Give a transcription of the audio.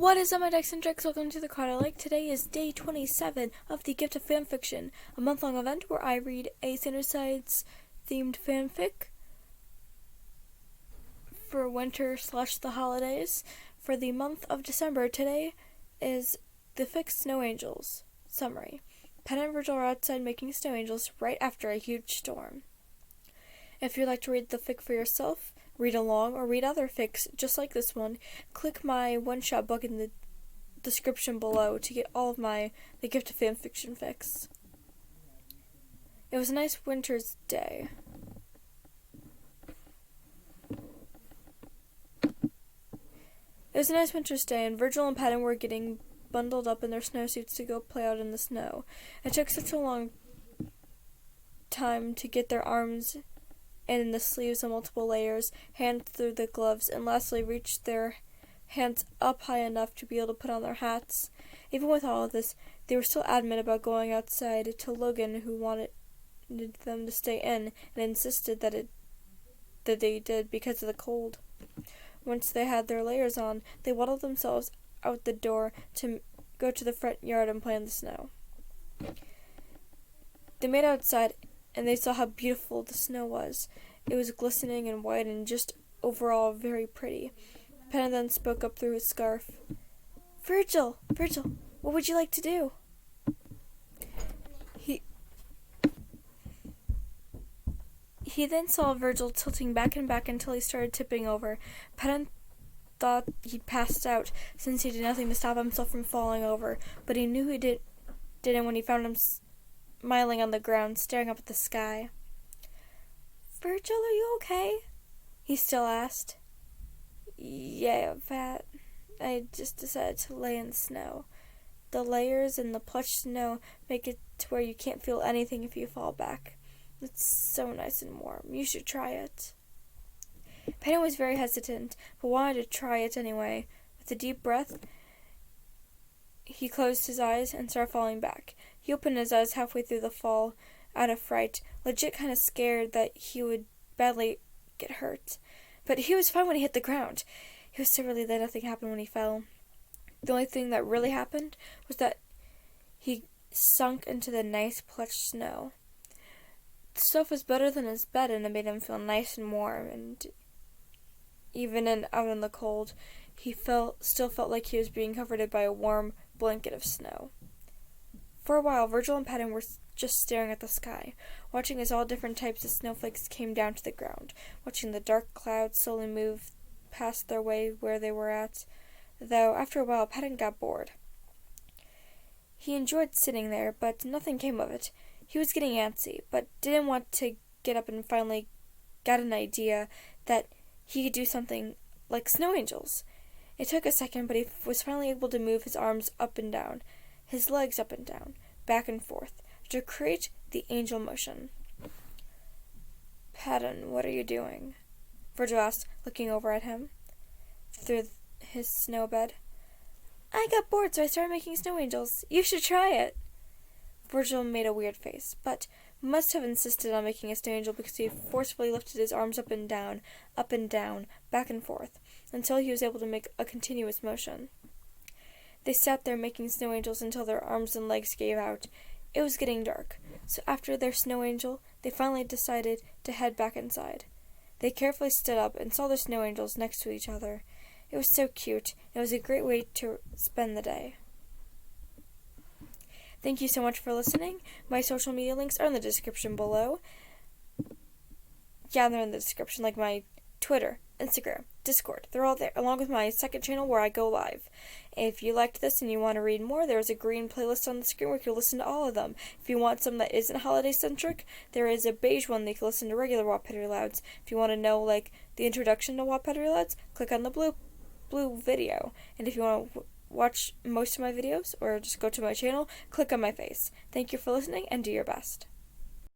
What is up, my Decks and Tricks? Welcome to the crawdad. Today is day 27 of the Gift of Fanfiction, a month-long event where I read a Sandersides themed fanfic for winter/the holidays. For the month of December, today is the fic Snow Angels. Summary. Pen and Virgil are outside making snow angels right after a huge storm. If you'd like to read the fic for yourself, read along, or read other fics just like this one, click my one-shot book in the description below to get all of the Gift of Fanfiction fics. It was a nice winter's day. And Virgil and Patton were getting bundled up in their snowsuits to go play out in the snow. It took such a long time to get their arms in the sleeves of multiple layers, hands through the gloves, and lastly reached their hands up high enough to be able to put on their hats. Even with all of this, they were still adamant about going outside to Logan, who wanted them to stay in and insisted that they did because of the cold. Once they had their layers on, they waddled themselves out the door to go to the front yard and play in the snow. They made it outside, and they saw how beautiful the snow was. It was glistening and white and just overall very pretty. Penna then spoke up through his scarf. Virgil, what would you like to do? He then saw Virgil tilting back and back until he started tipping over. Penna thought he'd passed out since he did nothing to stop himself from falling over, but he knew he didn't when he found him smiling on the ground, staring up at the sky. Virgil, are you okay? He still asked. Yeah, Pat. I just decided to lay in the snow. The layers and the plush snow make it to where you can't feel anything if you fall back. It's so nice and warm. You should try it. Penny was very hesitant, but wanted to try it anyway. With a deep breath, he closed his eyes and started falling back. He opened his eyes halfway through the fall, out of fright, legit kind of scared that he would badly get hurt. But he was fine when he hit the ground. He was so relieved that nothing happened when he fell. The only thing that really happened was that he sunk into the nice plush snow. The stuff was better than his bed, and it made him feel nice and warm, and even out in the cold, he still felt like he was being comforted by a warm blanket of snow. For a while, Virgil and Patton were just staring at the sky, watching as all different types of snowflakes came down to the ground, watching the dark clouds slowly move past their way where they were at, though after a while Patton got bored. He enjoyed sitting there, but nothing came of it. He was getting antsy, but didn't want to get up, and finally got an idea that he could do something like snow angels. It took a second, but he was finally able to move his arms up and down, his legs up and down, back and forth, to create the angel motion. Patton, what are you doing? Virgil asked, looking over at him through his snow bed. I got bored, so I started making snow angels. You should try it. Virgil made a weird face, but must have insisted on making a snow angel because he forcefully lifted his arms up and down, back and forth, until he was able to make a continuous motion. They sat there making snow angels until their arms and legs gave out. It was getting dark, so after their snow angel, they finally decided to head back inside. They carefully stood up and saw the snow angels next to each other. It was so cute. It was a great way to spend the day. Thank you so much for listening. My social media links are in the description below. Yeah, they're in the description, like my Twitter, Instagram, Discord. They're all there, along with my second channel where I go live. If you liked this and you want to read more, there's a green playlist on the screen where you can listen to all of them. If you want some that isn't holiday-centric, there is a beige one that you can listen to regular Wattpad Louds. If you want to know, the introduction to Wattpad Louds, click on the blue video. And if you want to watch most of my videos, or just go to my channel, click on my face. Thank you for listening, and do your best.